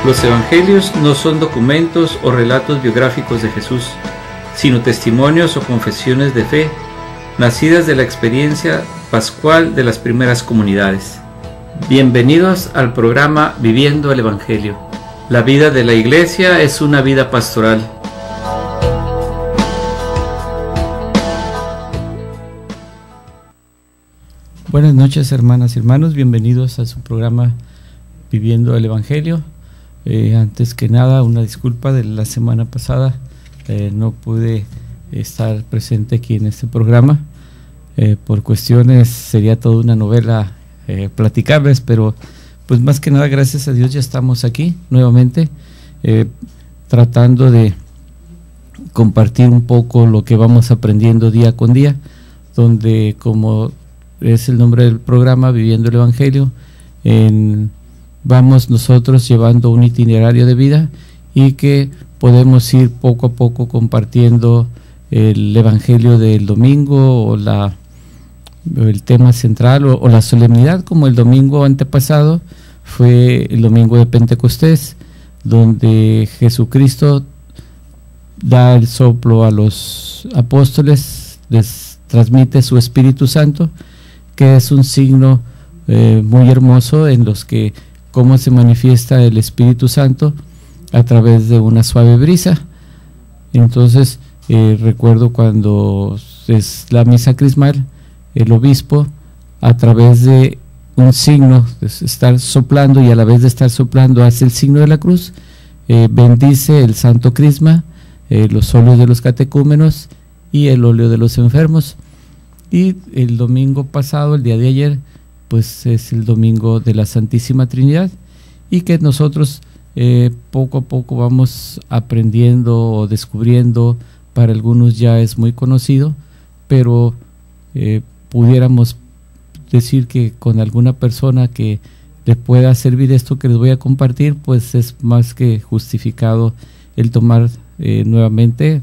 Los evangelios no son documentos o relatos biográficos de Jesús, sino testimonios o confesiones de fe, nacidas de la experiencia pascual de las primeras comunidades. Bienvenidos al programa Viviendo el Evangelio. La vida de la Iglesia es una vida pastoral. Buenas noches, hermanas y hermanos, bienvenidos a su programa Viviendo el Evangelio. Antes que nada, una disculpa de la semana pasada, no pude estar presente aquí en este programa. Por cuestiones, sería toda una novela platicarles, pero pues más que nada, gracias a Dios ya estamos aquí nuevamente, tratando de compartir un poco lo que vamos aprendiendo día con día, donde, como es el nombre del programa, Viviendo el Evangelio, vamos nosotros llevando un itinerario de vida y que podemos ir poco a poco compartiendo el Evangelio del domingo o el tema central o la solemnidad, como el domingo antepasado fue el domingo de Pentecostés, donde Jesucristo da el soplo a los apóstoles, les transmite su Espíritu Santo, que es un signo muy hermoso en los que cómo se manifiesta el Espíritu Santo a través de una suave brisa. Entonces recuerdo cuando es la misa crismal, el obispo, a través de un signo, de estar soplando, y a la vez de estar soplando hace el signo de la cruz, bendice el santo crisma, los óleos de los catecúmenos y el óleo de los enfermos. Y el domingo pasado, el día de ayer, pues es el domingo de la Santísima Trinidad, y que nosotros poco a poco vamos aprendiendo o descubriendo. Para algunos ya es muy conocido, pero pudiéramos decir que con alguna persona que le pueda servir esto que les voy a compartir, pues es más que justificado el tomar nuevamente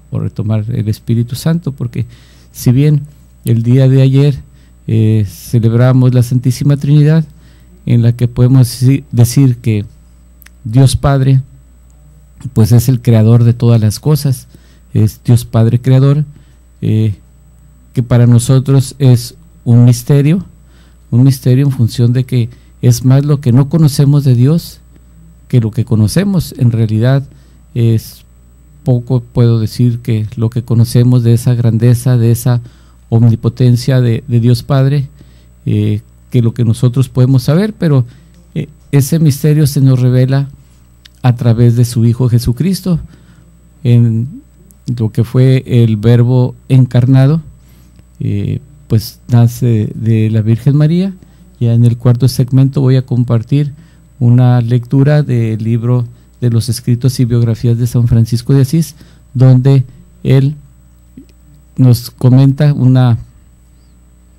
o retomar el Espíritu Santo, porque si bien el día de ayer celebramos la Santísima Trinidad, en la que podemos decir que Dios Padre pues es el creador de todas las cosas, es Dios Padre creador, que para nosotros es un misterio en función de que es más lo que no conocemos de Dios que lo que conocemos. En realidad es poco, puedo decir, que lo que conocemos de esa grandeza, de esa omnipotencia de Dios Padre, que lo que nosotros podemos saber, pero ese misterio se nos revela a través de su Hijo Jesucristo, en lo que fue el Verbo encarnado, pues nace de la Virgen María. Ya en el cuarto segmento voy a compartir una lectura del libro de los escritos y biografías de San Francisco de Asís, donde él nos comenta una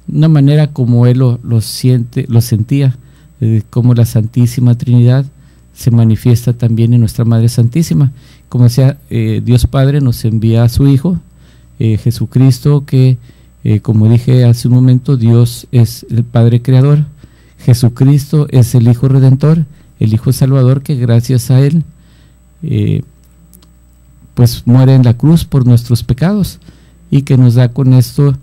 manera como él lo sentía, cómo la Santísima Trinidad se manifiesta también en nuestra Madre Santísima. Como decía, Dios Padre nos envía a su Hijo Jesucristo, que como dije hace un momento, Dios es el Padre Creador, Jesucristo es el Hijo Redentor, el Hijo Salvador, que gracias a él pues muere en la cruz por nuestros pecados, y que nos da con esto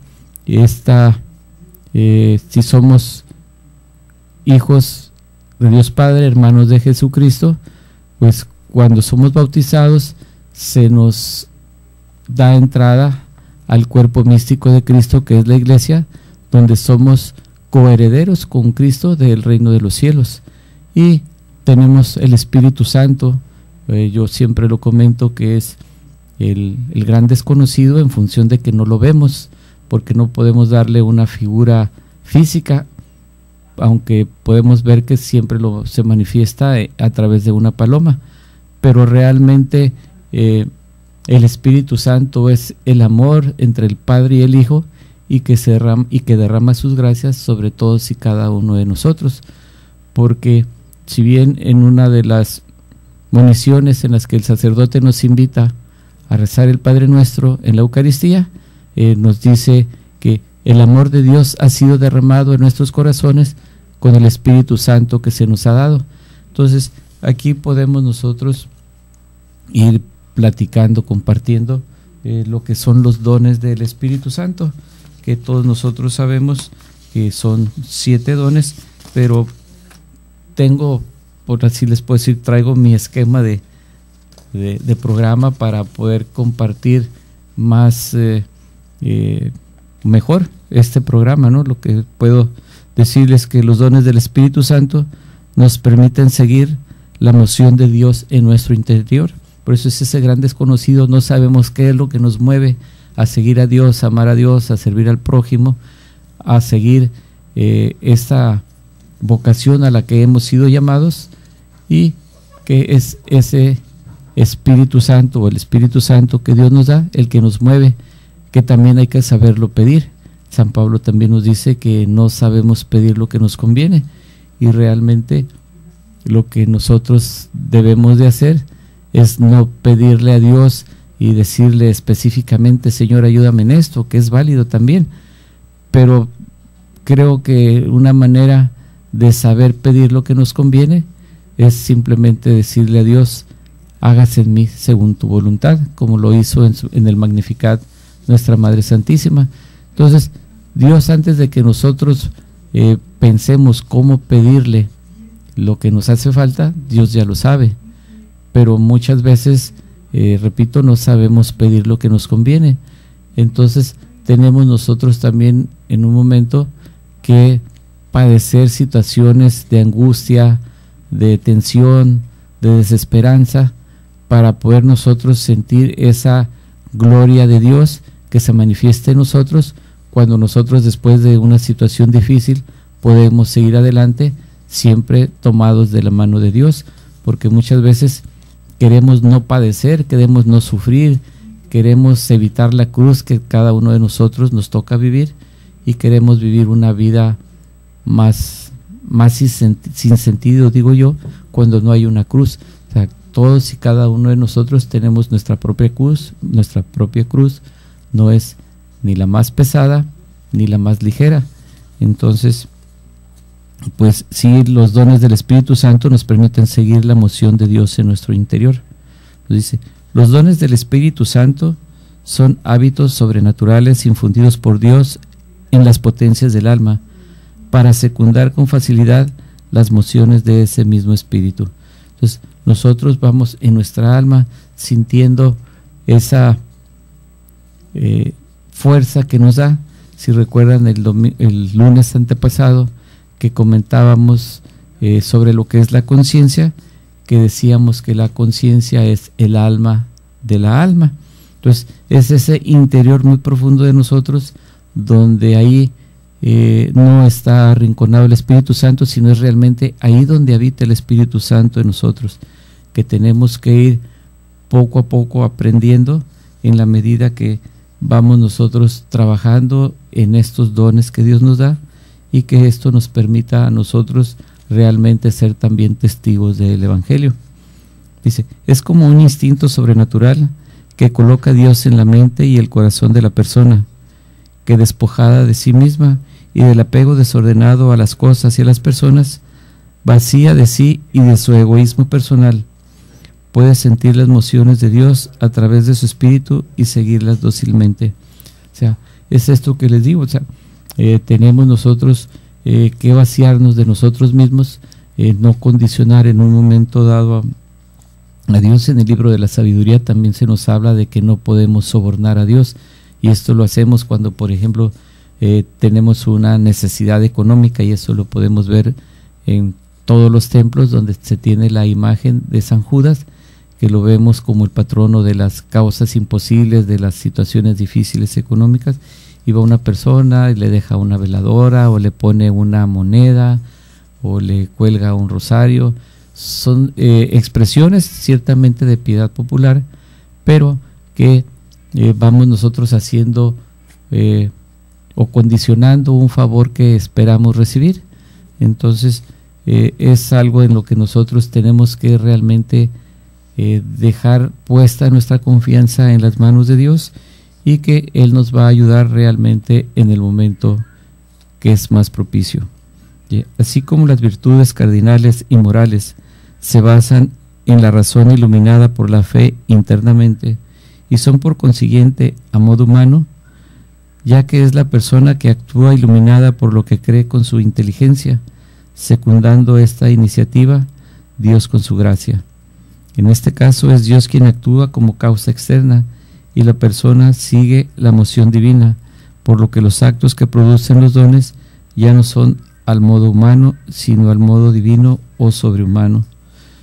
si somos hijos de Dios Padre, hermanos de Jesucristo, pues cuando somos bautizados se nos da entrada al cuerpo místico de Cristo, que es la Iglesia, donde somos coherederos con Cristo del reino de los cielos, y tenemos el Espíritu Santo. Yo siempre lo comento que es el gran desconocido, en función de que no lo vemos, porque no podemos darle una figura física, aunque podemos ver que siempre se manifiesta a través de una paloma, pero realmente el Espíritu Santo es el amor entre el Padre y el Hijo, y que derrama sus gracias sobre todos y cada uno de nosotros. Porque si bien en una de las moniciones en las que el sacerdote nos invita a rezar el Padre Nuestro en la Eucaristía, nos dice que el amor de Dios ha sido derramado en nuestros corazones con el Espíritu Santo que se nos ha dado. Entonces, aquí podemos nosotros ir platicando, compartiendo lo que son los dones del Espíritu Santo, que todos nosotros sabemos que son 7 dones, pero tengo, por así les puedo decir, traigo mi esquema de programa para poder compartir más mejor este programa, ¿no? Lo que puedo decirles que los dones del Espíritu Santo nos permiten seguir la moción de Dios en nuestro interior. Por eso es ese gran desconocido, no sabemos qué es lo que nos mueve a seguir a Dios, a amar a Dios, a servir al prójimo, a seguir esta vocación a la que hemos sido llamados, y que es ese Espíritu Santo, o el Espíritu Santo que Dios nos da, el que nos mueve, que también hay que saberlo pedir. San Pablo también nos dice que no sabemos pedir lo que nos conviene, y realmente lo que nosotros debemos de hacer es no pedirle a Dios y decirle específicamente, Señor, ayúdame en esto, que es válido también, pero creo que una manera de saber pedir lo que nos conviene es simplemente decirle a Dios, hágase en mí según tu voluntad, como lo hizo en el Magnificat nuestra Madre Santísima. Entonces, Dios, antes de que nosotros pensemos cómo pedirle lo que nos hace falta, Dios ya lo sabe, pero muchas veces, repito, no sabemos pedir lo que nos conviene. Entonces tenemos nosotros también en un momento que padecer situaciones de angustia, de tensión, de desesperanza, para poder nosotros sentir esa gloria de Dios que se manifiesta en nosotros, cuando nosotros, después de una situación difícil, podemos seguir adelante, siempre tomados de la mano de Dios, porque muchas veces queremos no padecer, queremos no sufrir, queremos evitar la cruz que cada uno de nosotros nos toca vivir, y queremos vivir una vida más sin sentido, digo yo, cuando no hay una cruz. O sea, todos y cada uno de nosotros tenemos nuestra propia cruz no es ni la más pesada ni la más ligera. Entonces, pues sí, los dones del Espíritu Santo nos permiten seguir la moción de Dios en nuestro interior. Dice, los dones del Espíritu Santo son hábitos sobrenaturales infundidos por Dios en las potencias del alma, para secundar con facilidad las mociones de ese mismo Espíritu. Entonces, nosotros vamos en nuestra alma sintiendo esa fuerza que nos da. Si recuerdan el lunes antepasado que comentábamos sobre lo que es la conciencia, que decíamos que la conciencia es el alma de la alma. Entonces, es ese interior muy profundo de nosotros, donde ahí no está arrinconado el Espíritu Santo, sino es realmente ahí donde habita el Espíritu Santo en nosotros, que tenemos que ir poco a poco aprendiendo en la medida que vamos nosotros trabajando en estos dones que Dios nos da, y que esto nos permita a nosotros realmente ser también testigos del Evangelio. Dice, es como un instinto sobrenatural que coloca a Dios en la mente y el corazón de la persona, que despojada de sí misma y del apego desordenado a las cosas y a las personas, vacía de sí y de su egoísmo personal, puede sentir las mociones de Dios a través de su espíritu y seguirlas dócilmente. O sea, es esto que les digo, o sea, tenemos nosotros que vaciarnos de nosotros mismos, no condicionar en un momento dado a Dios. En el libro de la sabiduría también se nos habla de que no podemos sobornar a Dios, y esto lo hacemos cuando, por ejemplo, tenemos una necesidad económica, y eso lo podemos ver en todos los templos donde se tiene la imagen de San Judas, que lo vemos como el patrono de las causas imposibles, de las situaciones difíciles económicas, y va una persona y le deja una veladora, o le pone una moneda, o le cuelga un rosario. Son expresiones ciertamente de piedad popular, pero que vamos nosotros haciendo o condicionando un favor que esperamos recibir. Entonces es algo en lo que nosotros tenemos que realmente dejar puesta nuestra confianza en las manos de Dios, y que Él nos va a ayudar realmente en el momento que es más propicio. Así como las virtudes cardinales y morales se basan en la razón iluminada por la fe internamente y son por consiguiente a modo humano, ya que es la persona que actúa iluminada por lo que cree con su inteligencia, secundando esta iniciativa Dios con su gracia. En este caso es Dios quien actúa como causa externa y la persona sigue la moción divina, por lo que los actos que producen los dones ya no son al modo humano, sino al modo divino o sobrehumano.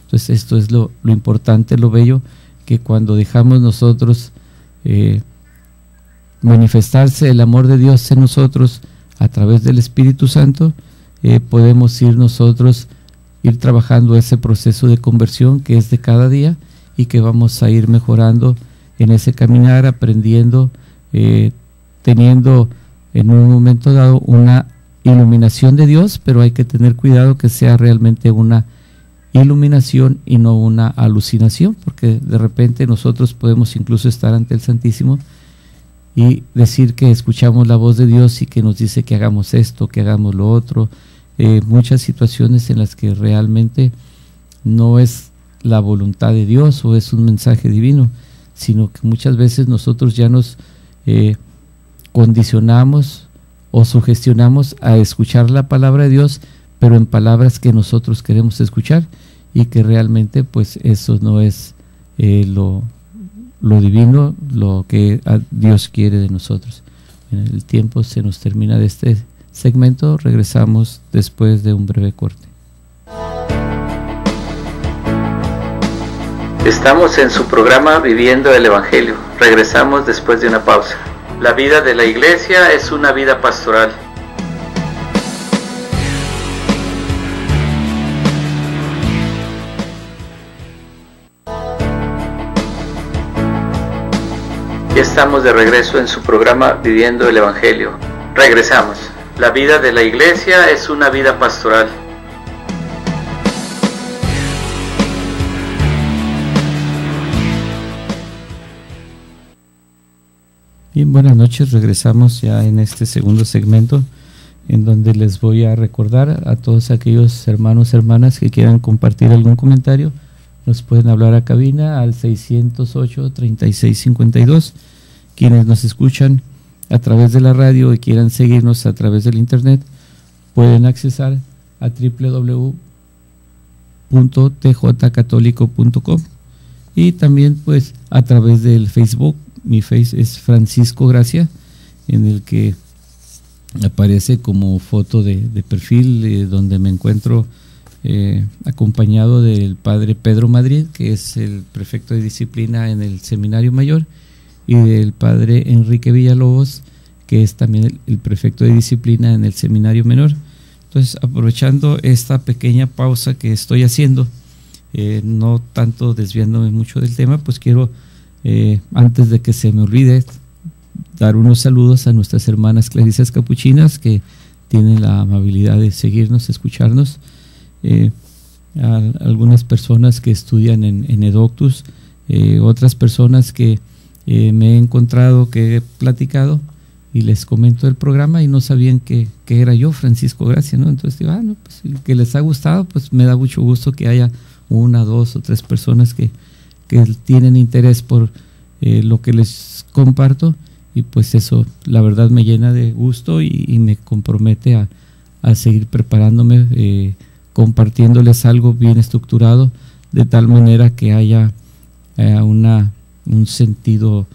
Entonces esto es lo importante, lo bello, que cuando dejamos nosotros manifestarse el amor de Dios en nosotros a través del Espíritu Santo, podemos ir trabajando ese proceso de conversión que es de cada día y que vamos a ir mejorando en ese caminar, aprendiendo, teniendo en un momento dado una iluminación de Dios, pero hay que tener cuidado que sea realmente una iluminación y no una alucinación, porque de repente nosotros podemos incluso estar ante el Santísimo y decir que escuchamos la voz de Dios y que nos dice que hagamos esto, que hagamos lo otro, muchas situaciones en las que realmente no es la voluntad de Dios o es un mensaje divino, sino que muchas veces nosotros ya nos condicionamos o sugestionamos a escuchar la palabra de Dios, pero en palabras que nosotros queremos escuchar y que realmente pues eso no es lo divino, lo que Dios quiere de nosotros. El tiempo se nos termina de este segmento, regresamos después de un breve corte. Estamos en su programa Viviendo el Evangelio. Regresamos después de una pausa. La vida de la iglesia es una vida pastoral. Ya estamos de regreso en su programa Viviendo el Evangelio. Regresamos. La vida de la iglesia es una vida pastoral. Bien, buenas noches. Regresamos ya en este segundo segmento en donde les voy a recordar a todos aquellos hermanos, hermanas que quieran compartir algún comentario. Nos pueden hablar a cabina al 608-3652. Quienes nos escuchan a través de la radio y quieran seguirnos a través del internet, pueden accesar a www.tjcatólico.com y también pues a través del Facebook. Mi face es Francisco Gracia, en el que aparece como foto de perfil, donde me encuentro acompañado del padre Pedro Madrid, que es el prefecto de disciplina en el Seminario Mayor, y del padre Enrique Villalobos, que es también el prefecto de disciplina en el Seminario Menor. Entonces, aprovechando esta pequeña pausa que estoy haciendo, no tanto desviándome mucho del tema, pues quiero, antes de que se me olvide, dar unos saludos a nuestras hermanas clarisas capuchinas que tienen la amabilidad de seguirnos, escucharnos, a algunas personas que estudian en Edoctus, otras personas que me he encontrado, que he platicado y les comento el programa y no sabían que era yo, Francisco Gracia, ¿no? Entonces digo, no, pues que les ha gustado, pues me da mucho gusto que haya una, dos o tres personas que tienen interés por lo que les comparto, y pues eso la verdad me llena de gusto y me compromete a seguir preparándome, compartiéndoles algo bien estructurado, de tal manera que haya un sentido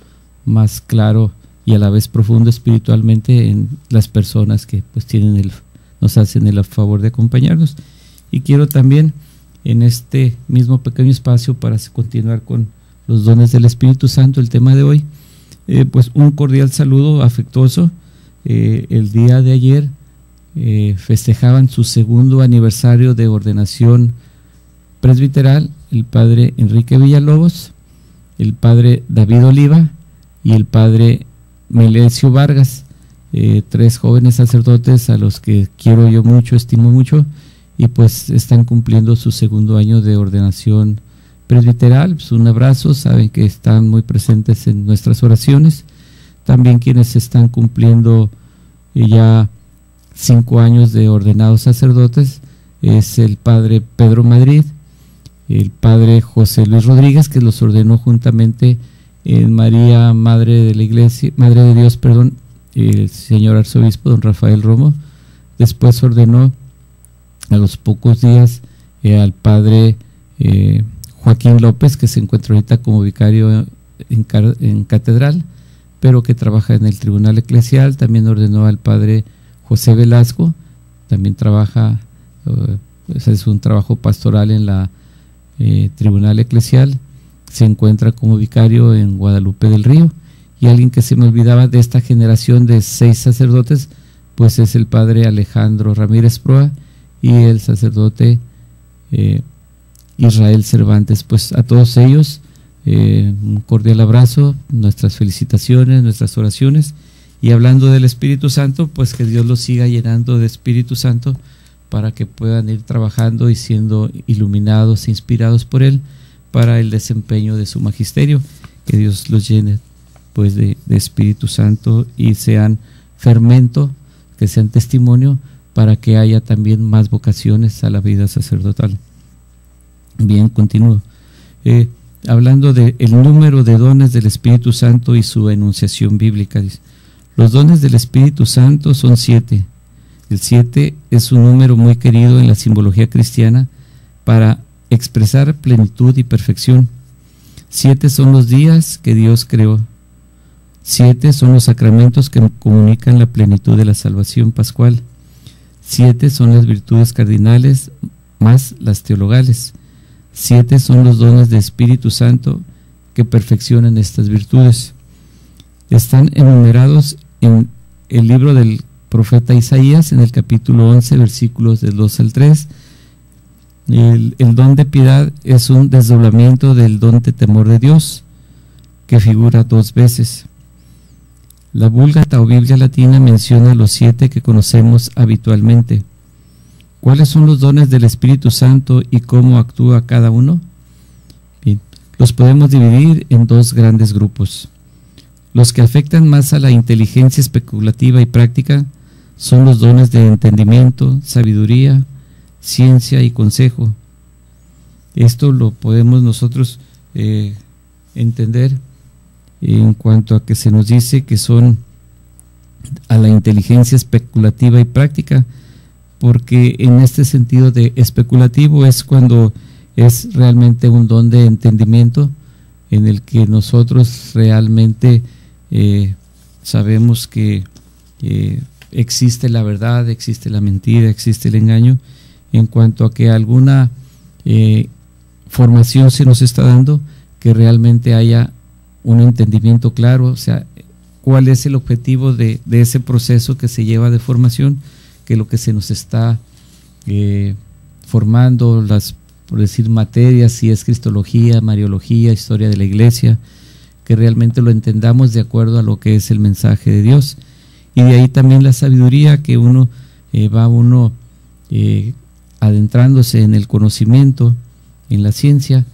más claro y a la vez profundo espiritualmente en las personas que pues nos hacen el favor de acompañarnos. Y quiero también en este mismo pequeño espacio, para continuar con los dones del Espíritu Santo, el tema de hoy, pues un cordial saludo afectuoso. El día de ayer festejaban su segundo aniversario de ordenación presbiteral el padre Enrique Villalobos, el padre David Oliva y el padre Melesio Vargas, tres jóvenes sacerdotes a los que quiero yo mucho, estimo mucho, y pues están cumpliendo su segundo año de ordenación presbiteral. Pues un abrazo, saben que están muy presentes en nuestras oraciones. También quienes están cumpliendo ya 5 años de ordenados sacerdotes es el padre Pedro Madrid el padre José Luis Rodríguez, que los ordenó juntamente en María, Madre de la Iglesia, Madre de Dios, perdón, el señor arzobispo don Rafael Romo. Después ordenó a los pocos días al padre Joaquín López, que se encuentra ahorita como vicario en catedral, pero que trabaja en el tribunal eclesial. También ordenó al padre José Velasco, también trabaja, es un trabajo pastoral en la tribunal eclesial, se encuentra como vicario en Guadalupe del Río. Y alguien que se me olvidaba de esta generación de 6 sacerdotes, pues es el padre Alejandro Ramírez Proa y el sacerdote Israel Cervantes. Pues a todos ellos un cordial abrazo, nuestras felicitaciones, nuestras oraciones, y hablando del Espíritu Santo, pues que Dios los siga llenando de Espíritu Santo para que puedan ir trabajando y siendo iluminados e inspirados por Él para el desempeño de su magisterio. Que Dios los llene pues de Espíritu Santo y sean fermento, que sean testimonio para que haya también más vocaciones a la vida sacerdotal. Bien, continúo. Hablando del número de dones del Espíritu Santo y su enunciación bíblica. Los dones del Espíritu Santo son 7. El 7 es un número muy querido en la simbología cristiana para expresar plenitud y perfección. 7 son los días que Dios creó. 7 son los sacramentos que comunican la plenitud de la salvación pascual. 7 son las virtudes cardinales más las teologales. 7 son los dones de Espíritu Santo que perfeccionan estas virtudes. Están enumerados en el libro del profeta Isaías, en el capítulo 11, versículos del 2 al 3. El don de piedad es un desdoblamiento del don de temor de Dios, que figura 2 veces. La Vulgata o Biblia Latina menciona los 7 que conocemos habitualmente. ¿Cuáles son los dones del Espíritu Santo y cómo actúa cada uno? Bien, los podemos dividir en 2 grandes grupos. Los que afectan más a la inteligencia especulativa y práctica son los dones de entendimiento, sabiduría, ciencia y consejo. Esto lo podemos nosotros entender en cuanto a que se nos dice que son a la inteligencia especulativa y práctica, porque en este sentido de especulativo es cuando es realmente un don de entendimiento en el que nosotros realmente sabemos que existe la verdad, existe la mentira, existe el engaño, en cuanto a que alguna formación se nos está dando, que realmente haya un entendimiento claro, o sea, cuál es el objetivo de ese proceso que se lleva de formación, que lo que se nos está formando, por decir materias, si es cristología, mariología, historia de la iglesia, que realmente lo entendamos de acuerdo a lo que es el mensaje de Dios. Y de ahí también la sabiduría, que uno va adentrándose en el conocimiento, en la ciencia,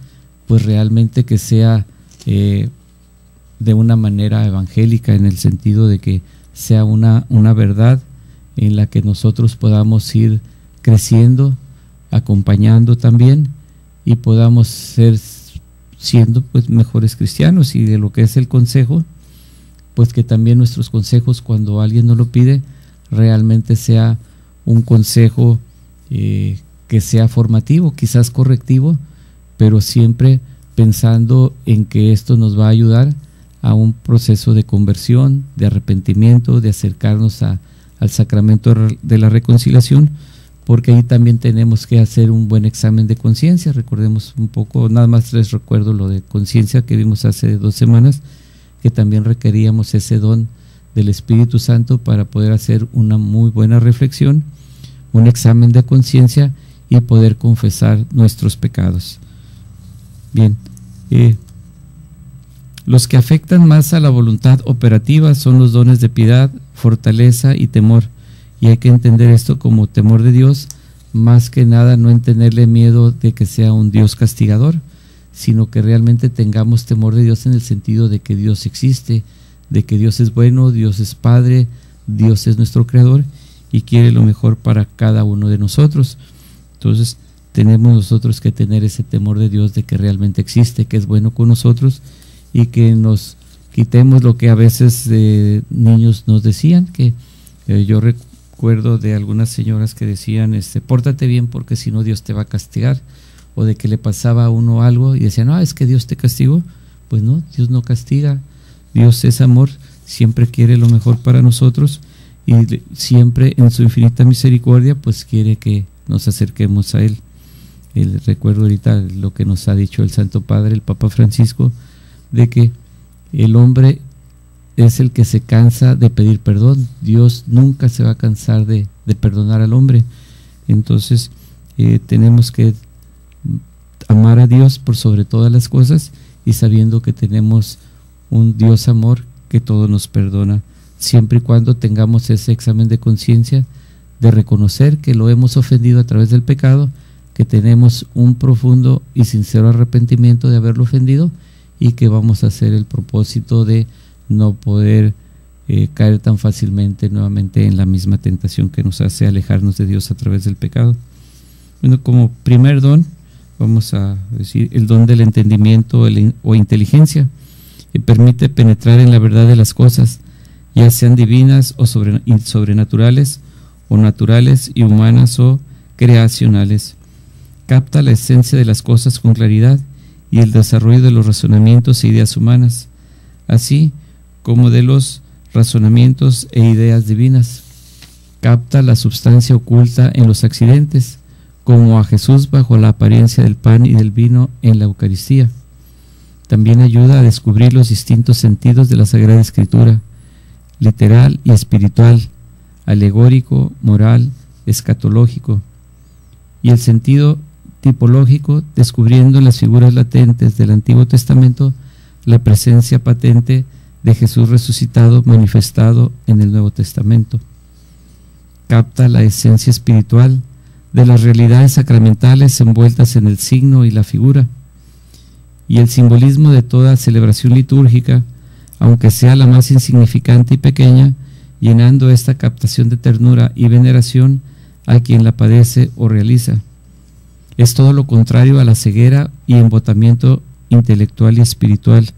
pues realmente que sea de una manera evangélica, en el sentido de que sea una verdad en la que nosotros podamos ir creciendo, acompañando también, y podamos ser siendo pues mejores cristianos. Y de lo que es el consejo, pues que también nuestros consejos, cuando alguien nos lo pide, realmente sea un consejo que sea formativo, quizás correctivo, pero siempre pensando en que esto nos va a ayudar a un proceso de conversión, de arrepentimiento, de acercarnos al sacramento de la reconciliación, porque ahí también tenemos que hacer un buen examen de conciencia. Recordemos un poco, nada más les recuerdo lo de conciencia que vimos hace 2 semanas, que también requeríamos ese don del Espíritu Santo para poder hacer una muy buena reflexión, un examen de conciencia y poder confesar nuestros pecados. Bien, los que afectan más a la voluntad operativa son los dones de piedad, fortaleza y temor, y hay que entender esto como temor de Dios, más que nada no en tenerle miedo de que sea un Dios castigador, sino que realmente tengamos temor de Dios en el sentido de que Dios existe, de que Dios es bueno, Dios es Padre, Dios es nuestro Creador y quiere lo mejor para cada uno de nosotros. Entonces, tenemos nosotros que tener ese temor de Dios, de que realmente existe, que es bueno con nosotros, y que nos quitemos lo que a veces niños nos decían, que yo recuerdo de algunas señoras que decían, pórtate bien porque si no Dios te va a castigar, o de que le pasaba a uno algo y decían, es que Dios te castigó. Pues no, Dios no castiga, Dios es amor, siempre quiere lo mejor para nosotros, y siempre en su infinita misericordia pues quiere que nos acerquemos a Él. Recuerdo ahorita lo que nos ha dicho el Santo Padre, el Papa Francisco, de que el hombre es el que se cansa de pedir perdón. Dios nunca se va a cansar de perdonar al hombre. Entonces tenemos que amar a Dios por sobre todas las cosas, y sabiendo que tenemos un Dios amor que todo nos perdona, siempre y cuando tengamos ese examen de conciencia de reconocer que lo hemos ofendido a través del pecado, que tenemos un profundo y sincero arrepentimiento de haberlo ofendido, y que vamos a hacer el propósito de no poder caer tan fácilmente nuevamente en la misma tentación que nos hace alejarnos de Dios a través del pecado. Bueno, como primer don, vamos a decir el don del entendimiento o inteligencia, que permite penetrar en la verdad de las cosas, ya sean divinas o sobrenaturales, o naturales y humanas o creacionales. Capta la esencia de las cosas con claridad y el desarrollo de los razonamientos e ideas humanas, así como de los razonamientos e ideas divinas. Capta la substancia oculta en los accidentes, como a Jesús bajo la apariencia del pan y del vino en la Eucaristía. También ayuda a descubrir los distintos sentidos de la Sagrada Escritura, literal y espiritual, alegórico, moral, escatológico, y el sentido tipológico, descubriendo en las figuras latentes del Antiguo Testamento la presencia patente de Jesús resucitado manifestado en el Nuevo Testamento. Capta la esencia espiritual de las realidades sacramentales envueltas en el signo y la figura, y el simbolismo de toda celebración litúrgica, aunque sea la más insignificante y pequeña, llenando esta captación de ternura y veneración a quien la padece o realiza. Es todo lo contrario a la ceguera y embotamiento intelectual y espiritual,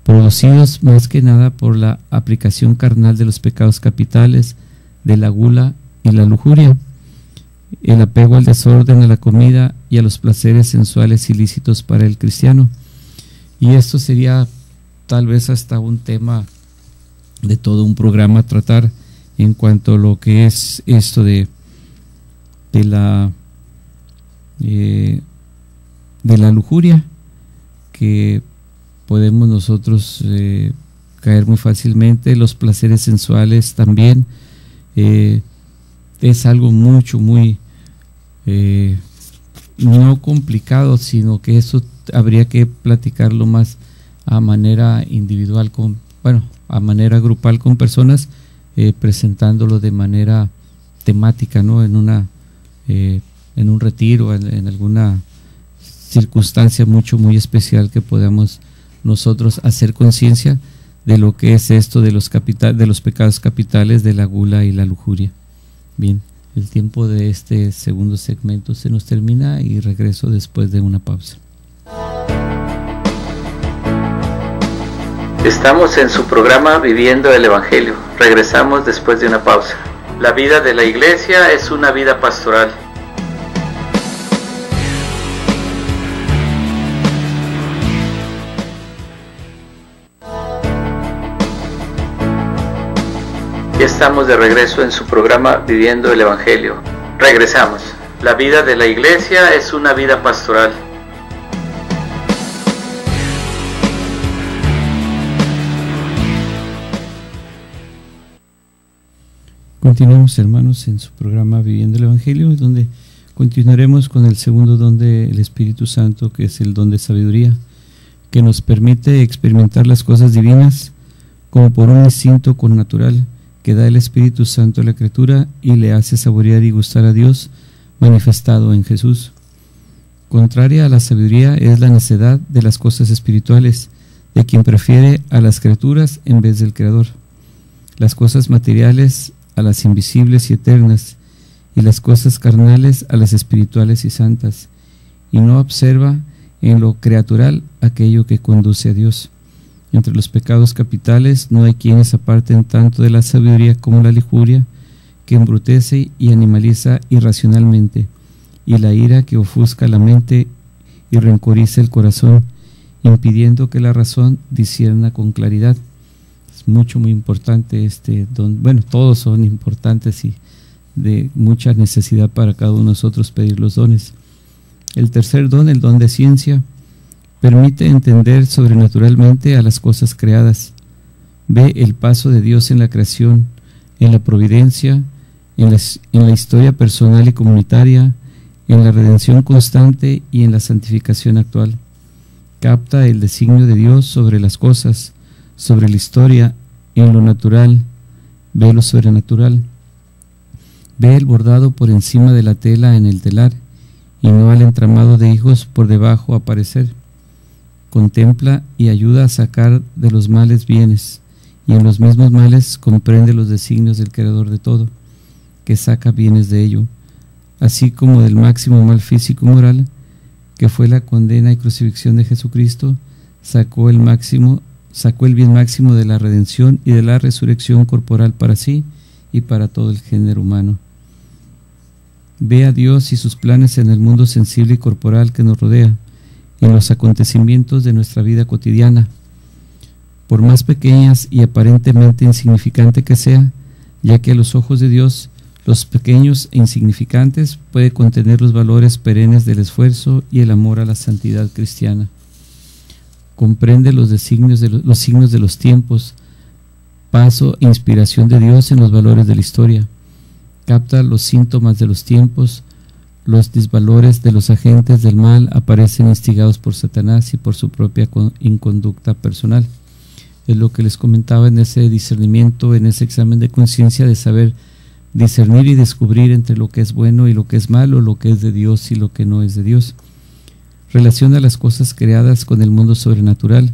producidos más que nada por la aplicación carnal de los pecados capitales, de la gula y la lujuria, el apego al desorden, a la comida y a los placeres sensuales ilícitos para el cristiano. Y esto sería tal vez hasta un tema de todo un programa a tratar en cuanto a lo que es esto de la lujuria, que podemos nosotros caer muy fácilmente. Los placeres sensuales también es algo muy no complicado, sino que eso habría que platicarlo más a manera individual, a manera grupal con personas, presentándolo de manera temática, ¿no? En un retiro, en alguna circunstancia muy especial, que podamos nosotros hacer conciencia de lo que es esto de los pecados capitales, de la gula y la lujuria. Bien, el tiempo de este segundo segmento se nos termina y regreso después de una pausa. Estamos en su programa Viviendo el Evangelio. Regresamos después de una pausa. La vida de la Iglesia es una vida pastoral. Ya estamos de regreso en su programa Viviendo el Evangelio. Regresamos. La vida de la Iglesia es una vida pastoral. Continuamos, hermanos, en su programa Viviendo el Evangelio, donde continuaremos con el segundo don del Espíritu Santo, que es el don de sabiduría, que nos permite experimentar las cosas divinas como por un instinto connatural que da el Espíritu Santo a la criatura y le hace saborear y gustar a Dios manifestado en Jesús. Contraria a la sabiduría es la necedad de las cosas espirituales, de quien prefiere a las criaturas en vez del Creador, las cosas materiales a las invisibles y eternas, y las cosas carnales a las espirituales y santas, y no observa en lo creatural aquello que conduce a Dios. Entre los pecados capitales no hay quienes aparten tanto de la sabiduría como la lujuria, que embrutece y animaliza irracionalmente, y la ira que ofusca la mente y rencoriza el corazón, impidiendo que la razón discierna con claridad. Es muy importante este don. Bueno, todos son importantes y de mucha necesidad para cada uno de nosotros pedir los dones. El tercer don, el don de ciencia, permite entender sobrenaturalmente a las cosas creadas. Ve el paso de Dios en la creación, en la providencia, en la historia personal y comunitaria, en la redención constante y en la santificación actual. Capta el designio de Dios sobre las cosas, sobre la historia, en lo natural, ve lo sobrenatural. Ve el bordado por encima de la tela en el telar, y no al entramado de hijos por debajo aparecer. Contempla y ayuda a sacar de los males bienes, y en los mismos males comprende los designios del Creador de todo, que saca bienes de ello, así como del máximo mal físico y moral, que fue la condena y crucifixión de Jesucristo, sacó el bien máximo de la redención y de la resurrección corporal para sí y para todo el género humano. Ve a Dios y sus planes en el mundo sensible y corporal que nos rodea, en los acontecimientos de nuestra vida cotidiana. Por más pequeñas y aparentemente insignificante que sea, ya que a los ojos de Dios, los pequeños e insignificantes puede contener los valores perennes del esfuerzo y el amor a la santidad cristiana. Comprende los signos de los tiempos, paso e inspiración de Dios en los valores de la historia. Capta los síntomas de los tiempos, los disvalores de los agentes del mal aparecen instigados por Satanás y por su propia inconducta personal. Es lo que les comentaba en ese discernimiento, en ese examen de conciencia, de saber discernir y descubrir entre lo que es bueno y lo que es malo, lo que es de Dios y lo que no es de Dios. Relaciona las cosas creadas con el mundo sobrenatural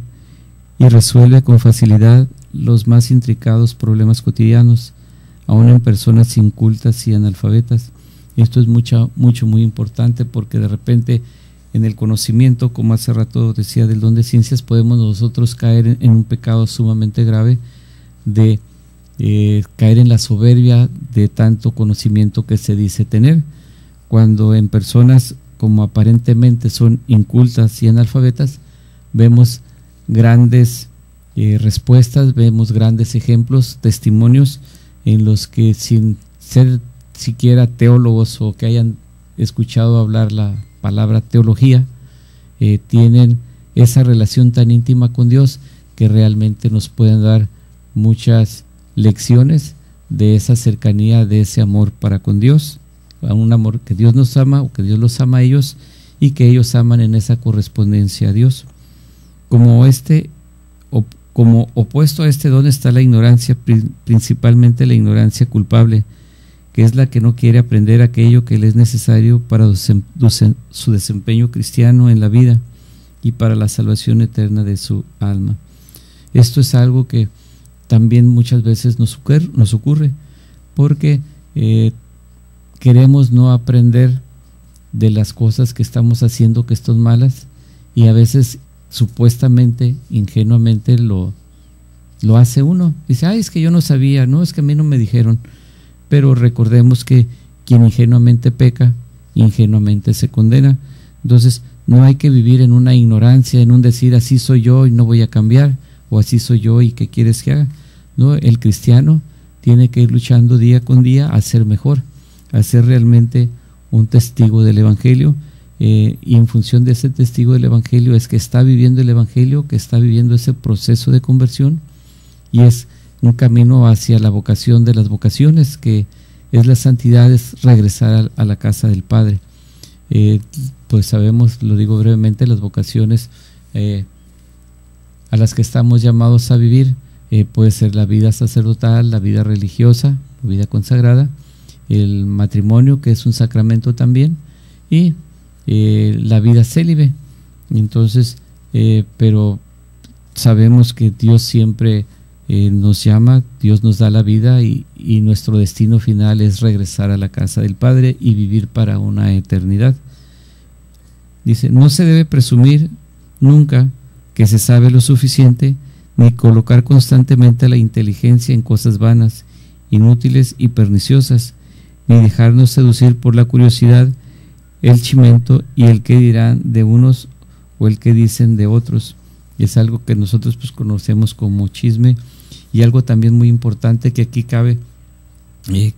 y resuelve con facilidad los más intricados problemas cotidianos, aún en personas incultas y analfabetas. Esto es muy importante, porque de repente en el conocimiento, como hace rato decía del don de ciencias, podemos nosotros caer en un pecado sumamente grave de caer en la soberbia de tanto conocimiento que se dice tener, cuando en personas como aparentemente son incultas y analfabetas vemos grandes respuestas, vemos grandes ejemplos, testimonios en los que, sin ser siquiera teólogos o que hayan escuchado hablar la palabra teología, tienen esa relación tan íntima con Dios que realmente nos pueden dar muchas lecciones de esa cercanía, de ese amor para con Dios, a un amor que Dios nos ama o que Dios los ama a ellos y que ellos aman en esa correspondencia a Dios. Como opuesto a este don está la ignorancia, principalmente la ignorancia culpable, que es la que no quiere aprender aquello que le es necesario para su desempeño cristiano en la vida y para la salvación eterna de su alma. Esto es algo que también muchas veces nos ocurre, porque queremos no aprender de las cosas que estamos haciendo que son malas, y a veces supuestamente, ingenuamente lo hace uno. Dice, ay, es que yo no sabía, no, es que a mí no me dijeron. Pero recordemos que quien ingenuamente peca, ingenuamente se condena. Entonces no hay que vivir en una ignorancia, en un decir así soy yo y no voy a cambiar, o así soy yo y qué quieres que haga. No, el cristiano tiene que ir luchando día con día a ser mejor, a ser realmente un testigo del Evangelio, y en función de ese testigo del Evangelio es que está viviendo el Evangelio, que está viviendo ese proceso de conversión, y es un camino hacia la vocación de las vocaciones, que es la santidad, es regresar a la casa del Padre. Pues sabemos, lo digo brevemente, las vocaciones a las que estamos llamados a vivir, puede ser la vida sacerdotal, la vida religiosa, la vida consagrada, el matrimonio, que es un sacramento también, y la vida célibe. Entonces, pero sabemos que Dios siempre nos llama, Dios nos da la vida y nuestro destino final es regresar a la casa del Padre y vivir para una eternidad. Dice, no se debe presumir nunca que se sabe lo suficiente, ni colocar constantemente la inteligencia en cosas vanas, inútiles y perniciosas, ni dejarnos seducir por la curiosidad, el chimento y el que dirán de unos o el que dicen de otros. Es algo que nosotros pues conocemos como chisme, y algo también muy importante que aquí cabe,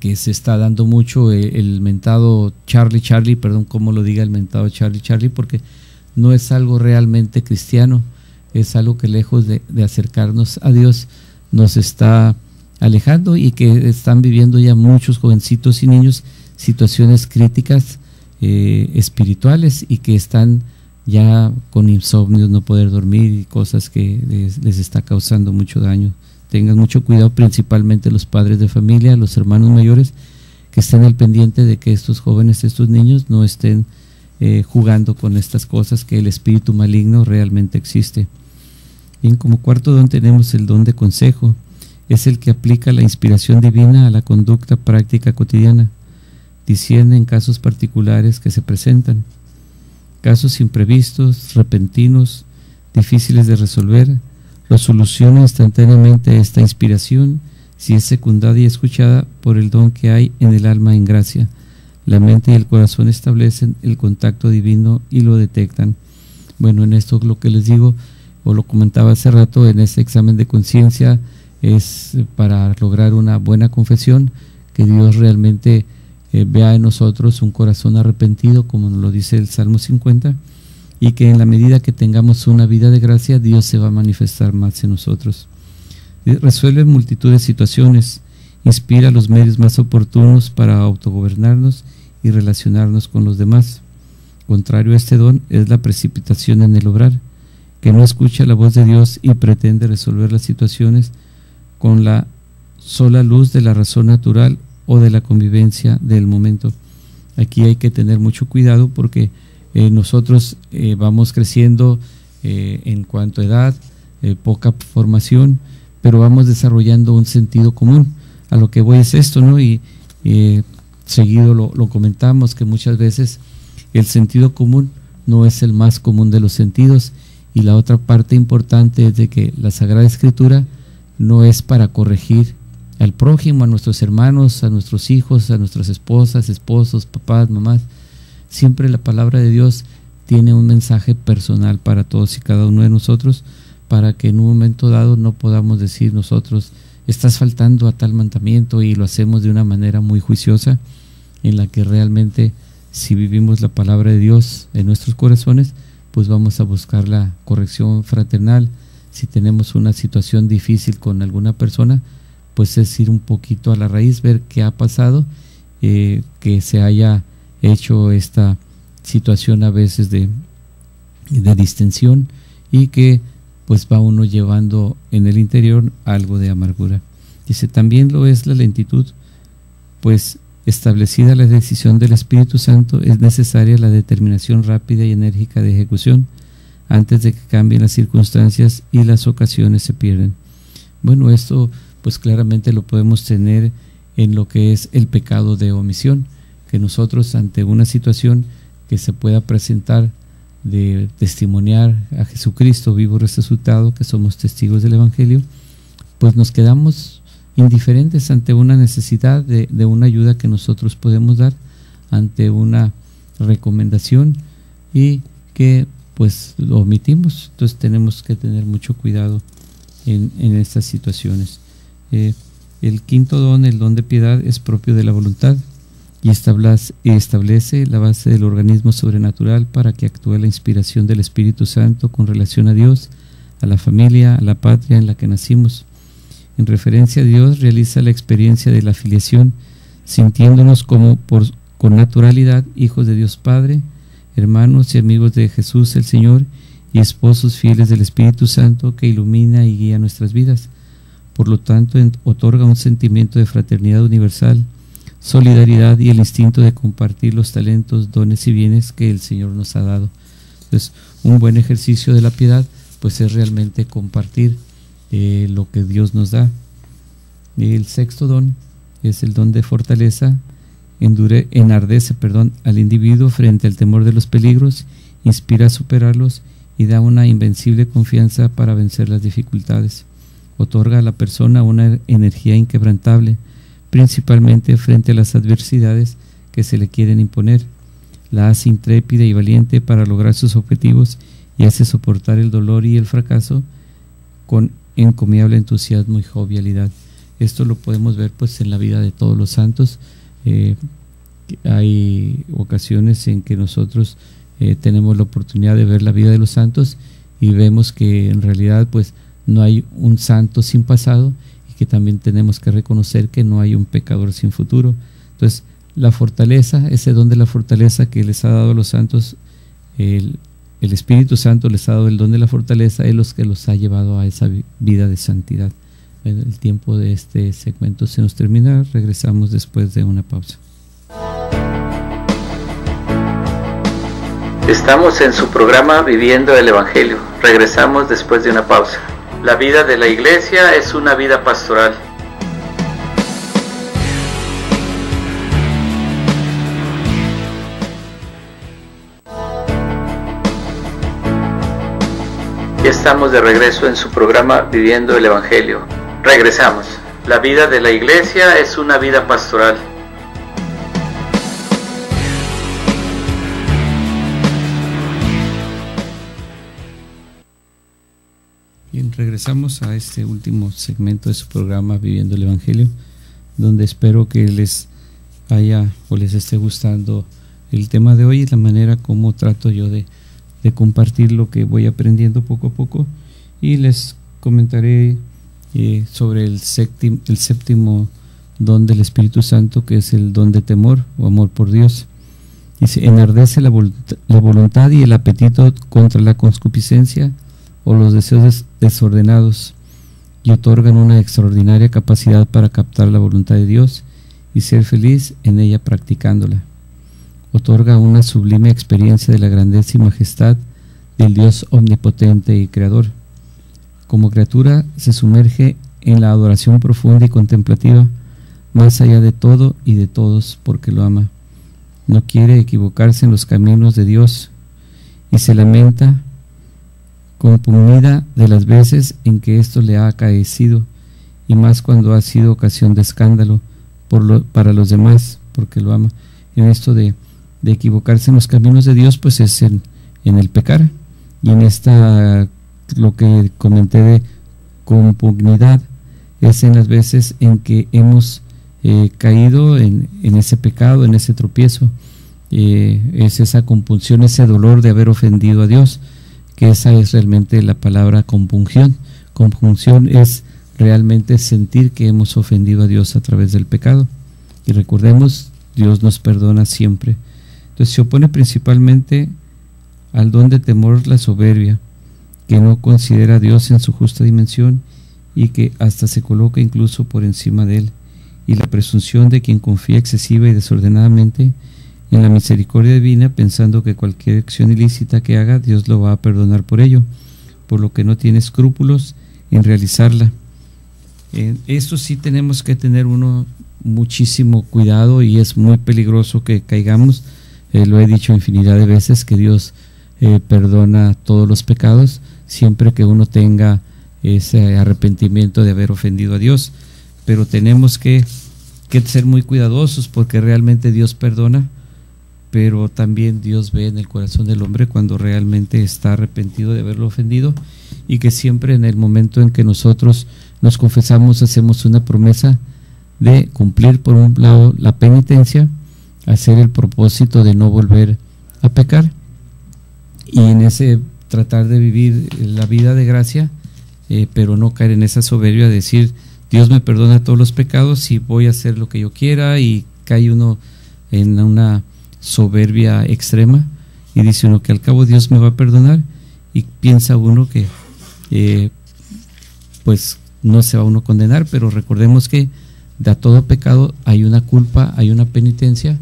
que se está dando mucho, el mentado Charlie, perdón cómo lo diga el mentado Charlie, porque no es algo realmente cristiano, es algo que lejos de acercarnos a Dios nos está alejando, y que están viviendo ya muchos jovencitos y niños situaciones críticas espirituales, y que están ya con insomnios, no poder dormir y cosas que les está causando mucho daño. Tengan mucho cuidado, principalmente los padres de familia, los hermanos mayores, que estén al pendiente de que estos jóvenes, estos niños no estén jugando con estas cosas, que el espíritu maligno realmente existe. Bien, como cuarto don tenemos el don de consejo. Es el que aplica la inspiración divina a la conducta práctica cotidiana. Discierne en casos particulares que se presentan, casos imprevistos, repentinos, difíciles de resolver. Lo soluciona instantáneamente esta inspiración si es secundada y escuchada por el don que hay en el alma en gracia. La mente y el corazón establecen el contacto divino y lo detectan. Bueno, en esto lo que les digo, o lo comentaba hace rato, en ese examen de conciencia es para lograr una buena confesión, que Dios realmente vea en nosotros un corazón arrepentido, como nos lo dice el Salmo 50, y que en la medida que tengamos una vida de gracia, Dios se va a manifestar más en nosotros. Resuelve multitud de situaciones, inspira los medios más oportunos para autogobernarnos y relacionarnos con los demás. Contrario a este don es la precipitación en el obrar, que no escucha la voz de Dios y pretende resolver las situaciones con la sola luz de la razón natural o de la convivencia del momento. Aquí hay que tener mucho cuidado, porque nosotros vamos creciendo en cuanto a edad, poca formación, pero vamos desarrollando un sentido común. A lo que voy es esto, ¿no? Y seguido lo comentamos, que muchas veces el sentido común no es el más común de los sentidos. Y la otra parte importante es de que la Sagrada Escritura no es para corregir al prójimo, a nuestros hermanos, a nuestros hijos, a nuestras esposas, esposos, papás, mamás. Siempre la palabra de Dios tiene un mensaje personal para todos y cada uno de nosotros, para que en un momento dado no podamos decir nosotros, estás faltando a tal mandamiento, y lo hacemos de una manera muy juiciosa, en la que realmente, si vivimos la palabra de Dios en nuestros corazones, pues vamos a buscar la corrección fraternal. Si tenemos una situación difícil con alguna persona, pues es ir un poquito a la raíz, ver qué ha pasado, que se haya hecho esta situación a veces de distensión, y que pues va uno llevando en el interior algo de amargura. Dice, también lo es la lentitud, pues establecida la decisión del Espíritu Santo, es necesaria la determinación rápida y enérgica de ejecución, antes de que cambien las circunstancias y las ocasiones se pierden. Bueno, esto pues claramente lo podemos tener en lo que es el pecado de omisión, que nosotros ante una situación que se pueda presentar de testimoniar a Jesucristo vivo resucitado, que somos testigos del Evangelio, pues nos quedamos indiferentes ante una necesidad de una ayuda que nosotros podemos dar, ante una recomendación, y que pues lo omitimos. Entonces tenemos que tener mucho cuidado en estas situaciones. El quinto don, el don de piedad, es propio de la voluntad y establece la base del organismo sobrenatural para que actúe la inspiración del Espíritu Santo con relación a Dios, a la familia, a la patria en la que nacimos. En referencia a Dios, realiza la experiencia de la filiación, sintiéndonos como con naturalidad hijos de Dios Padre, hermanos y amigos de Jesús el Señor, y esposos fieles del Espíritu Santo que ilumina y guía nuestras vidas. Por lo tanto, otorga un sentimiento de fraternidad universal, solidaridad y el instinto de compartir los talentos, dones y bienes que el Señor nos ha dado. Entonces, un buen ejercicio de la piedad pues es realmente compartir lo que Dios nos da. El sexto don es el don de fortaleza. Enardece al individuo frente al temor de los peligros, inspira a superarlos y da una invencible confianza para vencer las dificultades. Otorga a la persona una energía inquebrantable, principalmente frente a las adversidades que se le quieren imponer. La hace intrépida y valiente para lograr sus objetivos y hace soportar el dolor y el fracaso con encomiable entusiasmo y jovialidad. Esto lo podemos ver pues en la vida de todos los santos. Hay ocasiones en que nosotros tenemos la oportunidad de ver la vida de los santos y vemos que en realidad pues no hay un santo sin pasado y que también tenemos que reconocer que no hay un pecador sin futuro. Entonces la fortaleza, ese don de la fortaleza que les ha dado a los santos, el Espíritu Santo les ha dado el don de la fortaleza, es los que los ha llevado a esa vida de santidad. El tiempo de este segmento se nos termina, regresamos después de una pausa. Estamos en su programa Viviendo el Evangelio. Regresamos después de una pausa. La vida de la Iglesia es una vida pastoral. Ya estamos de regreso en su programa Viviendo el Evangelio. Regresamos. La vida de la Iglesia es una vida pastoral. Bien, regresamos a este último segmento de su programa Viviendo el Evangelio, donde espero que les haya o les esté gustando el tema de hoy y la manera como trato yo de compartir lo que voy aprendiendo poco a poco, y les comentaré sobre el séptimo don del Espíritu Santo, que es el don de temor o amor por Dios. Dice: enardece la voluntad y el apetito contra la concupiscencia o los deseos desordenados, y otorgan una extraordinaria capacidad para captar la voluntad de Dios y ser feliz en ella practicándola. Otorga una sublime experiencia de la grandeza y majestad del Dios omnipotente y creador. Como criatura se sumerge en la adoración profunda y contemplativa, más allá de todo y de todos, porque lo ama. No quiere equivocarse en los caminos de Dios y se lamenta compungida de las veces en que esto le ha acaecido, y más cuando ha sido ocasión de escándalo para los demás, porque lo ama. En esto de equivocarse en los caminos de Dios, pues es en el pecar, y en esta, lo que comenté de compugnidad, es en las veces en que hemos caído en ese pecado, en ese tropiezo. Es esa compunción, ese dolor de haber ofendido a Dios, que esa es realmente la palabra compunción. Compunción es realmente sentir que hemos ofendido a Dios a través del pecado, y recordemos, Dios nos perdona siempre. Entonces se opone principalmente al don de temor la soberbia, que no considera a Dios en su justa dimensión y que hasta se coloca incluso por encima de él, y la presunción de quien confía excesiva y desordenadamente en la misericordia divina, pensando que cualquier acción ilícita que haga, Dios lo va a perdonar por ello, por lo que no tiene escrúpulos en realizarla. Esto sí tenemos que tener muchísimo cuidado, y es muy peligroso que caigamos. Lo he dicho infinidad de veces, que Dios perdona todos los pecados, siempre que uno tenga ese arrepentimiento de haber ofendido a Dios. Pero tenemos que ser muy cuidadosos, porque realmente Dios perdona, pero también Dios ve en el corazón del hombre cuando realmente está arrepentido de haberlo ofendido, y que siempre en el momento en que nosotros nos confesamos, hacemos una promesa de cumplir, por un lado, la penitencia, hacer el propósito de no volver a pecar, y en ese tratar de vivir la vida de gracia, pero no caer en esa soberbia de decir: Dios me perdona todos los pecados y voy a hacer lo que yo quiera, y cae uno en una soberbia extrema y dice uno que al cabo Dios me va a perdonar, y piensa uno que pues no se va uno a condenar. Pero recordemos que de todo pecado hay una culpa, hay una penitencia,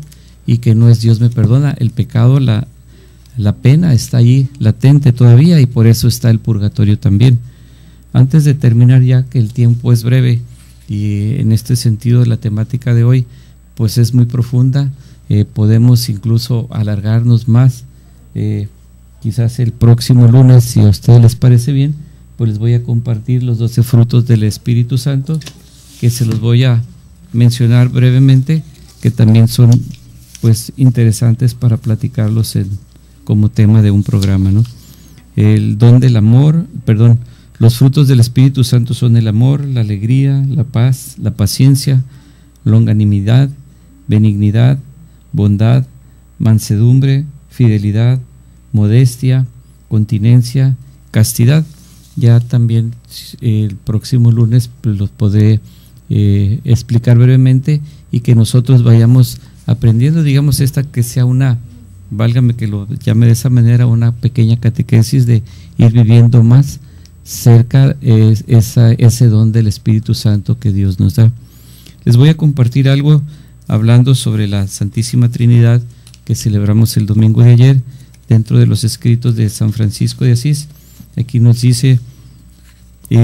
y que no es Dios me perdona. El pecado, la pena está allí latente todavía, y por eso está el purgatorio también. Antes de terminar, ya que el tiempo es breve y en este sentido la temática de hoy pues es muy profunda, podemos incluso alargarnos más. Quizás el próximo lunes, si a ustedes les parece bien, pues les voy a compartir los 12 frutos del Espíritu Santo, que se los voy a mencionar brevemente, que también son pues interesantes para platicarlos como tema de un programa, ¿no? El don del amor, los frutos del Espíritu Santo son el amor, la alegría, la paz, la paciencia, longanimidad, benignidad, bondad, mansedumbre, fidelidad, modestia, continencia, castidad. Ya también el próximo lunes pues, los podré explicar brevemente y que nosotros vayamos aprendiendo, digamos, esta que sea una, válgame que lo llame de esa manera, una pequeña catequesis de ir viviendo más cerca ese don del Espíritu Santo que Dios nos da. Les voy a compartir algo hablando sobre la Santísima Trinidad que celebramos el domingo de ayer dentro de los escritos de San Francisco de Asís. Aquí nos dice: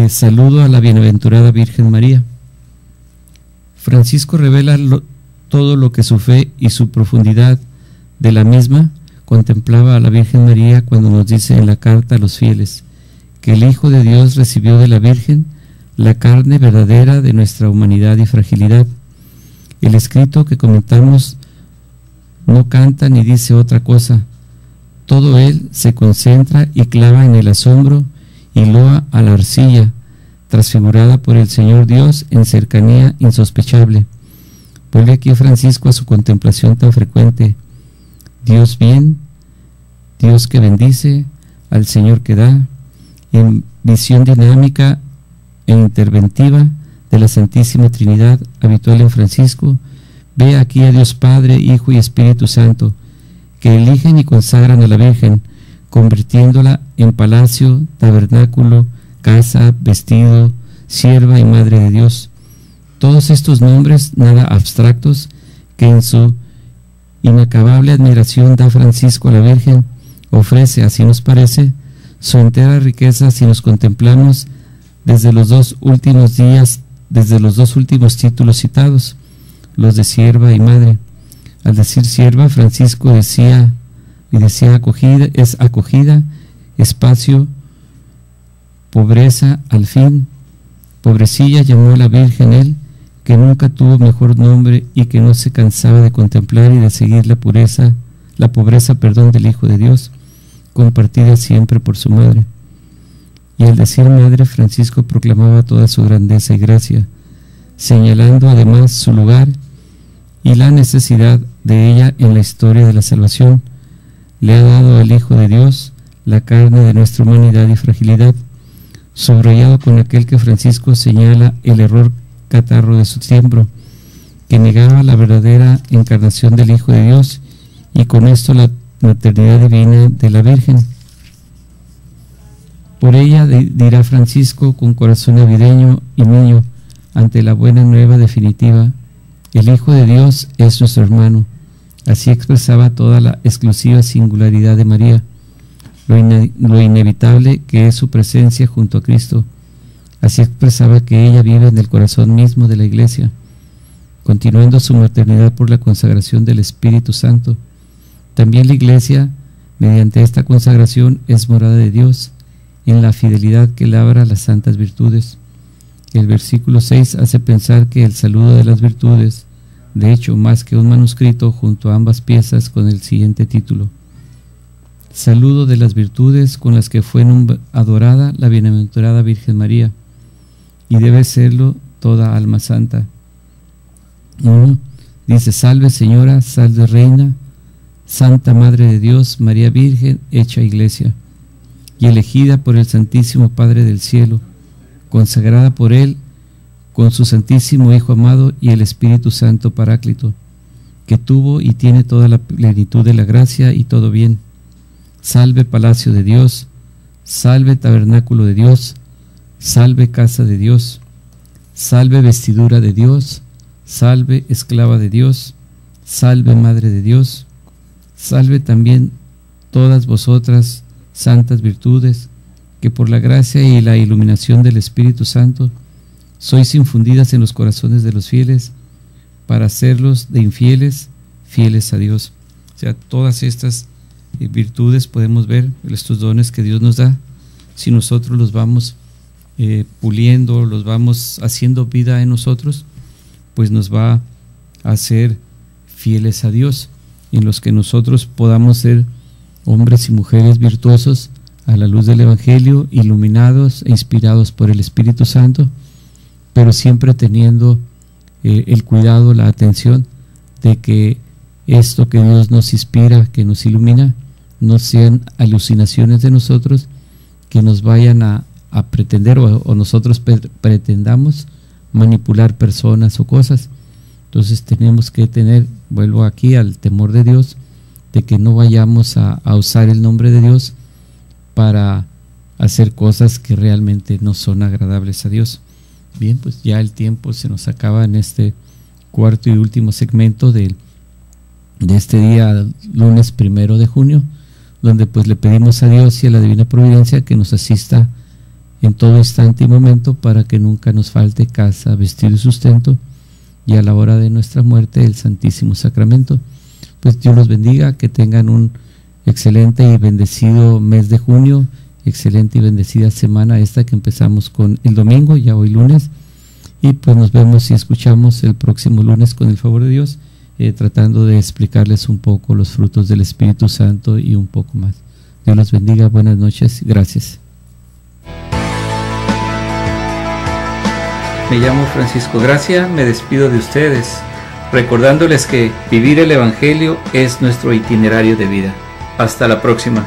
saludo a la bienaventurada Virgen María. Francisco revela todo lo que su fe y su profundidad de la misma contemplaba a la Virgen María cuando nos dice en la carta a los fieles que el Hijo de Dios recibió de la Virgen la carne verdadera de nuestra humanidad y fragilidad. El escrito que comentamos no canta ni dice otra cosa. Todo él se concentra y clava en el asombro y loa a la arcilla, transfigurada por el Señor Dios en cercanía insospechable. Vuelve aquí Francisco a su contemplación tan frecuente. Dios bien, Dios que bendice, al Señor que da, en visión dinámica e interventiva de la Santísima Trinidad habitual en Francisco, ve aquí a Dios Padre, Hijo y Espíritu Santo, que eligen y consagran a la Virgen, convirtiéndola en palacio, tabernáculo, casa, vestido, sierva y madre de Dios. Todos estos nombres nada abstractos que en su inacabable admiración da Francisco a la Virgen, ofrece, así nos parece, su entera riqueza si nos contemplamos desde los dos últimos títulos citados, los de sierva y madre. Al decir sierva, Francisco decía acogida, es acogida, espacio, pobreza, al fin. Pobrecilla llamó a la Virgen él, que nunca tuvo mejor nombre y que no se cansaba de contemplar y de seguir la pobreza del Hijo de Dios, compartida siempre por su madre. Y al decir madre, Francisco proclamaba toda su grandeza y gracia, señalando además su lugar y la necesidad de ella en la historia de la salvación. Le ha dado al Hijo de Dios la carne de nuestra humanidad y fragilidad, subrayado con aquel que Francisco señala el error catarro de su tiempo, que negaba la verdadera encarnación del Hijo de Dios y con esto la maternidad divina de la Virgen. Por ella dirá Francisco con corazón navideño y niño ante la buena nueva definitiva: el Hijo de Dios es nuestro hermano. Así expresaba toda la exclusiva singularidad de María, lo inevitable que es su presencia junto a Cristo. Así expresaba que ella vive en el corazón mismo de la Iglesia, continuando su maternidad por la consagración del Espíritu Santo. También la Iglesia, mediante esta consagración, es morada de Dios, en la fidelidad que labra las santas virtudes. El versículo 6 hace pensar que el saludo de las virtudes, de hecho, más que un manuscrito, junto a ambas piezas con el siguiente título: saludo de las virtudes con las que fue adorada la bienaventurada Virgen María, y debe serlo toda alma santa. 1. Dice: salve Señora, salve Reina, Santa Madre de Dios, María Virgen, hecha Iglesia, y elegida por el Santísimo Padre del Cielo, consagrada por Él, con su Santísimo Hijo amado y el Espíritu Santo Paráclito, que tuvo y tiene toda la plenitud de la gracia y todo bien. Salve Palacio de Dios, salve Tabernáculo de Dios, salve Casa de Dios, salve Vestidura de Dios, salve Esclava de Dios, salve Madre de Dios, salve también todas vosotras, santas virtudes, que por la gracia y la iluminación del Espíritu Santo sois infundidas en los corazones de los fieles, para hacerlos de infieles, fieles a Dios. O sea, todas estas virtudes podemos ver, estos dones que Dios nos da, si nosotros los vamos puliendo, los vamos haciendo vida en nosotros, pues nos va a hacer fieles a Dios, en los que nosotros podamos ser hombres y mujeres virtuosos a la luz del Evangelio, iluminados e inspirados por el Espíritu Santo, pero siempre teniendo el cuidado, la atención de que esto que Dios nos inspira, que nos ilumina, no sean alucinaciones de nosotros que nos vayan a pretender o nosotros pretendamos manipular personas o cosas. Entonces tenemos que tener, vuelvo aquí al temor de Dios, de que no vayamos a usar el nombre de Dios para hacer cosas que realmente no son agradables a Dios. Bien, pues ya el tiempo se nos acaba en este cuarto y último segmento de este día, lunes 1 de junio, donde pues le pedimos a Dios y a la Divina Providencia que nos asista en todo instante y momento para que nunca nos falte casa, vestido y sustento, y a la hora de nuestra muerte el Santísimo Sacramento. Pues Dios los bendiga, que tengan un excelente y bendecido mes de junio, excelente y bendecida semana esta que empezamos con el domingo, ya hoy lunes, y pues nos vemos y escuchamos el próximo lunes con el favor de Dios, tratando de explicarles un poco los frutos del Espíritu Santo y un poco más. Dios los bendiga, buenas noches, gracias. Me llamo Francisco Gracia, me despido de ustedes, recordándoles que vivir el Evangelio es nuestro itinerario de vida. Hasta la próxima.